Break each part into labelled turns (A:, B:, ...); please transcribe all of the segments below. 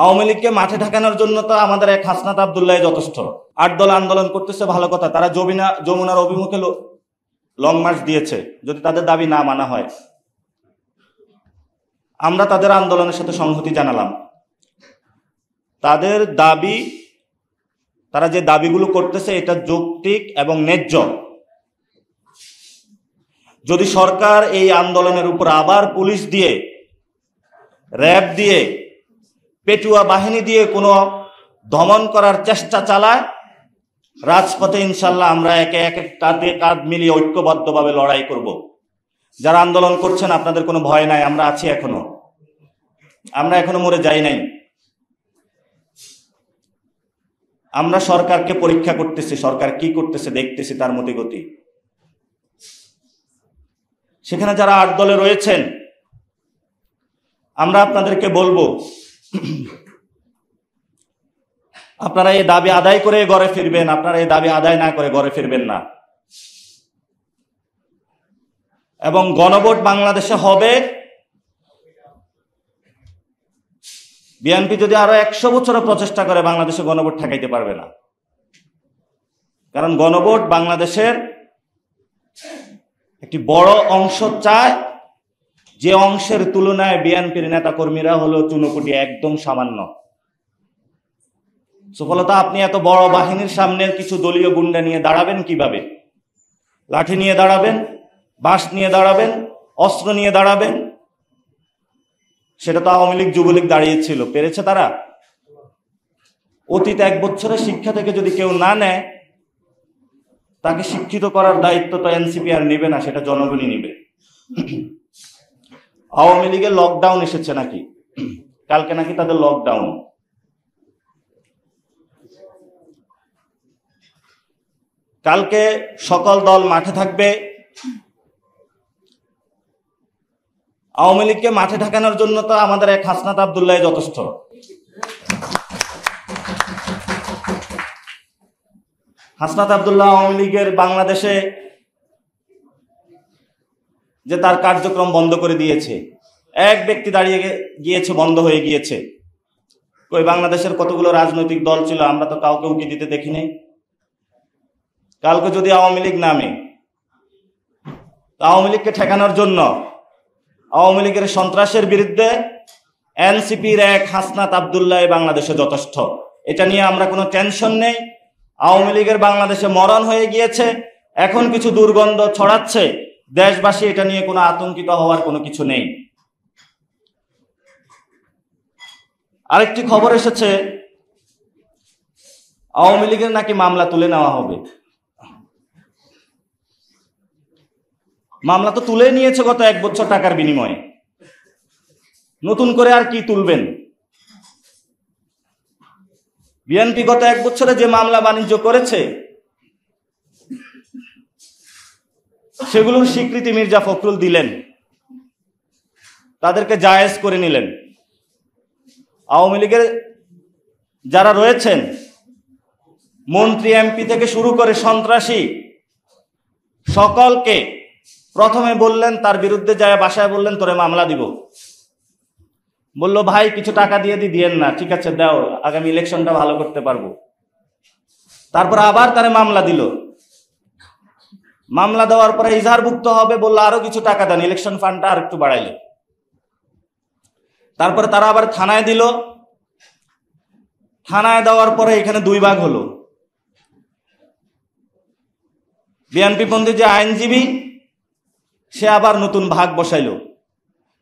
A: আওয়ামী লীগকে মাঠে ঢাকানোর জন্য তো আমাদের এক হাসনাত আব্দুল্লাহ যথেষ্ট। 8 দল আন্দোলন করতেছে, ভালো কথা, তারা যমুনার অভিমুখে লং মার্চ দিয়েছে। যদি তাদের দাবি না মানা হয়, আমরা তাদের আন্দোলনের সাথে সংহতি জানালাম। তাদের দাবি, তারা যে দাবিগুলো করতেছে এটা যৌক্তিক এবং ন্যায্য। যদি সরকার এই আন্দোলনের উপর আবার পুলিশ দিয়ে, র্যাব দিয়ে, পেটুয়া বাহিনী দিয়ে কোনো দমন করার চেষ্টা চালায়, রাজপথে ইনশাল্লাহ আমরা একে একে কাঁধে কাঁধ মিলিয়ে ঐক্যবদ্ধভাবে লড়াই করব। যারা আন্দোলন করছেন আপনাদের কোনো ভয় নাই, আমরা আছি এখনো, আমরা এখনো মরে যাই নাই। আমরা সরকারকে পরীক্ষা করতেছি, সরকার কি করতেছে দেখতেছি, তার মতি গতি। সেখানে যারা 8 দলে রয়েছেন, আমরা আপনাদেরকে বলবো, আপনারা এই দাবি আদায় করে ঘরে ফিরবেন, আপনারা এই দাবি আদায় না করে ঘরে ফিরবেন না। এবং গণভোট বাংলাদেশে হবে। বিএনপি যদি আরো 100 বছরের প্রচেষ্টা করে বাংলাদেশে গণভোট ঠেকাইতে পারবে না। কারণ গণভোট বাংলাদেশের একটি বড় অংশ চায়, যে অংশের তুলনায় বিএনপির নেতা কর্মীরা হলো চুনোপুটি, একদম সামান্য। সফলতা, আপনি এত বড় বাহিনীর সামনে কিছু দলীয় গুন্ডা নিয়ে দাঁড়াবেন কিভাবে? লাঠি নিয়ে দাঁড়াবেন, বাঁশ নিয়ে দাঁড়াবেন, অস্ত্র নিয়ে দাঁড়াবেন। সেটা তো আওয়ামী লীগ যুবলীগ দাঁড়িয়েছিল, পেরেছে তারা? অতীত 1 বছরের শিক্ষা থেকে যদি কেউ না নেয়, তাকে শিক্ষিত করার দায়িত্ব তো এনসিপি আর নেবে না, সেটা জনগণই নেবে। আওয়ামী লীগের লকডাউন এসেছে নাকি? কালকে নাকি তাদের লকডাউন। কালকে সকল দল মাঠে থাকবে। আওয়ামী লীগকে মাঠে ঢাকানোর জন্য তো আমাদের এক হাসনাত আব্দুল্লাহ যথেষ্ট। হাসনাত আব্দুল্লাহ আওয়ামী লীগের বাংলাদেশে যে তার কার্যক্রম বন্ধ করে দিয়েছে, এক ব্যক্তি দাঁড়িয়ে গিয়েছে, বন্ধ হয়ে গিয়েছে। ওই বাংলাদেশের কতগুলো রাজনৈতিক দল ছিল, আমরা তো কাউকে উকি দিতে দেখি নাই। কালকে যদি আওয়ামী লীগ নামে, আওয়ামী লীগকে ঠেকানোর জন্য, আওয়ামী লীগের সন্ত্রাসের বিরুদ্ধে এনসিপির এক হাসনাত আব্দুল্লাহ বাংলাদেশে যথেষ্ট। এটা নিয়ে আমরা কোনো টেনশন নেই। আওয়ামী লীগের বাংলাদেশে মরণ হয়ে গিয়েছে, এখন কিছু দুর্গন্ধ ছড়াচ্ছে, দেশবাসী এটা নিয়ে কোনো আতঙ্কিত হওয়ার কোনো কিছু নেই। আরেকটি খবর এসেছে, আওয়ামী লীগের নাকি মামলা তুলে নেওয়া হবে। মামলা তো তুলে নিয়েছে গত 1 বছর টাকার বিনিময়ে, নতুন করে আর কি তুলবেন? বিএনপি গত 1 বছরে যে মামলা বাণিজ্য করেছে, সেগুলোর স্বীকৃতি মির্জা ফখরুল দিলেন, তাদেরকে জায়েজ করে নিলেন। আওয়ামী লীগের যারা রয়েছেন, মন্ত্রী এমপি থেকে শুরু করে সন্ত্রাসী, সকলকে প্রথমে বললেন, তার বিরুদ্ধে যায় বাসায় বললেন তোরে মামলা দিব। বলল ভাই কিছু টাকা দিয়ে দিয়েন না, ঠিক আছে দাও, আগামী ইলেকশনটা ভালো করতে পারবো। তারপর আবার তারে মামলা দিল। মামলা দেওয়ার পরে ইজহারভুক্ত হবে, বললো আরো কিছু টাকা দেন, ইলেকশন ফান্ডটা আর একটু বাড়াইলে। তারপরে তারা আবার থানায় দিল। থানায় দেওয়ার পরে এখানে 2 ভাগ হলো। বিএনপি পন্থী যে আইনজীবী, সে আবার নতুন ভাগ বসাইলো।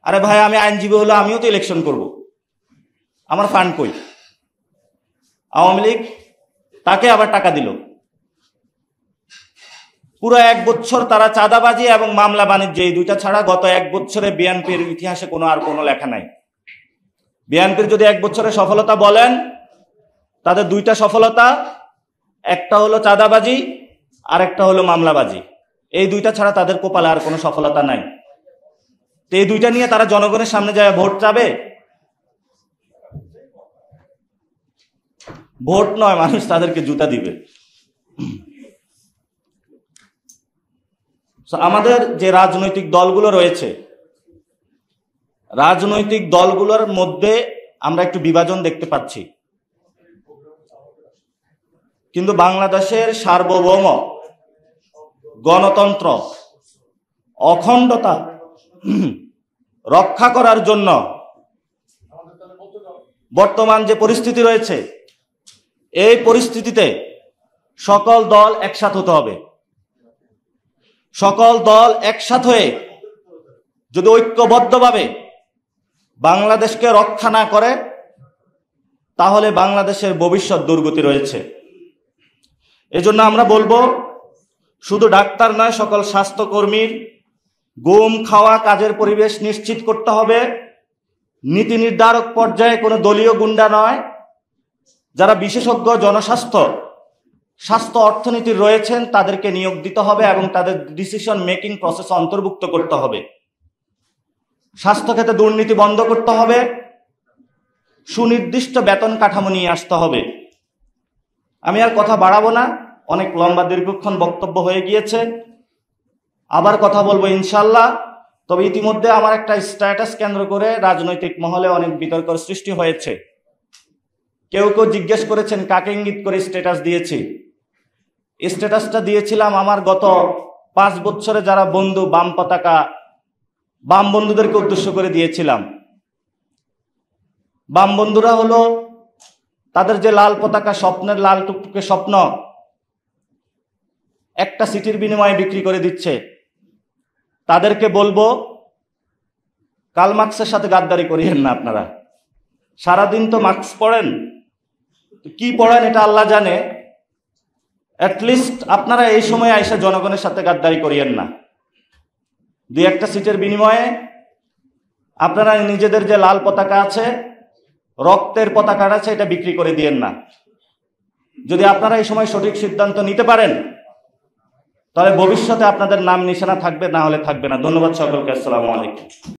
A: আরে ভাই, আমি আইনজীবী হলো, আমিও তো ইলেকশন করব, আমার ফান্ড কই? আওয়ামী লীগ তাকে আবার টাকা দিল। পুরো 1 বছর তারা চাঁদাবাজি এবং মামলা বাণিজ্য, এই 2টা ছাড়া গত 1 বছরে বিএনপির ইতিহাসে কোনো লেখা নাই। বিএনপির যদি 1 বছরে সফলতা বলেন, তাদের 2টা সফলতা, একটা হলো চাঁদাবাজি আর একটা হলো মামলাবাজি। এই 2টা ছাড়া তাদের কপালে আর কোনো সফলতা নাই। তো এই 2টা নিয়ে তারা জনগণের সামনে যায় ভোট চাবে? ভোট নয়, মানুষ তাদেরকে জুতা দিবে। আমাদের যে রাজনৈতিক দলগুলো রয়েছে, রাজনৈতিক দলগুলোর মধ্যে আমরা একটু বিভাজন দেখতে পাচ্ছি, কিন্তু বাংলাদেশের সার্বভৌম গণতন্ত্র অখণ্ডতা রক্ষা করার জন্য বর্তমান যে পরিস্থিতি রয়েছে, এই পরিস্থিতিতে সকল দল একসাথ হতে হবে। সকল দল একসাথ হয়ে যদি ঐক্যবদ্ধভাবে বাংলাদেশকে রক্ষা না করে, তাহলে বাংলাদেশের ভবিষ্যৎ দুর্গতি রয়েছে। এজন্য আমরা বলবো, শুধু ডাক্তার নয়, সকল স্বাস্থ্যকর্মীর গুম খাওয়া কাজের পরিবেশ নিশ্চিত করতে হবে। নীতি নির্ধারক পর্যায়ে কোনো দলীয় গুন্ডা নয়, যারা বিশেষজ্ঞ স্বাস্থ্য অর্থনীতির রয়েছেন তাদেরকে নিয়োগ দিতে হবে এবং তাদের ডিসিশন মেকিং প্রসেস অন্তর্ভুক্ত করতে হবে। স্বাস্থ্যক্ষেত্রে দুর্নীতি বন্ধ করতে হবে, সুনির্দিষ্ট বেতন কাঠামো নিয়ে আসতে হবে। আমি আর কথা বাড়াবো না, অনেক লম্বা দীর্ঘক্ষণ বক্তব্য হয়ে গিয়েছে, আবার কথা বলবো ইনশাল্লাহ। তবে ইতিমধ্যে আমার একটা স্ট্যাটাস কেন্দ্র করে রাজনৈতিক মহলে অনেক বিতর্ক সৃষ্টি হয়েছে। কেউ কেউ জিজ্ঞেস করেছেন কাকে ইঙ্গিত করে স্ট্যাটাস দিয়েছি। স্ট্যাটাসটা দিয়েছিলাম আমার গত 5 বছরে যারা বন্ধু বাম পতাকা, বাম বন্ধুদেরকে উদ্দেশ্য করে দিয়েছিলাম। বাম বন্ধুরা হলো তাদের যে লাল পতাকা, স্বপ্নের লাল টুকটুকে স্বপ্ন একটা সিটির বিনিময়ে বিক্রি করে দিচ্ছে। তাদেরকে বলবো, কার্ল মার্কসের সাথে গাদ্দারি করিয়েন না। আপনারা সারাদিন তো মার্কস পড়েন, কি পড়েন এটা আল্লাহ জানে। অ্যাটলিস্ট আপনারা এই সময় আইসা জনগণের সাথে গাদ্দারি করিয়েন না। 2-1টা সিটের বিনিময়ে আপনারা নিজেদের যে লাল পতাকা আছে, রক্তের পতাকাটা আছে, এটা বিক্রি করে দিয়েন না। যদি আপনারা এই সময় সঠিক সিদ্ধান্ত নিতে পারেন, তাহলে ভবিষ্যতে আপনাদের নাম নিশানা থাকবে, না হলে থাকবে না। ধন্যবাদ সকলকে। আসসালামু আলাইকুম।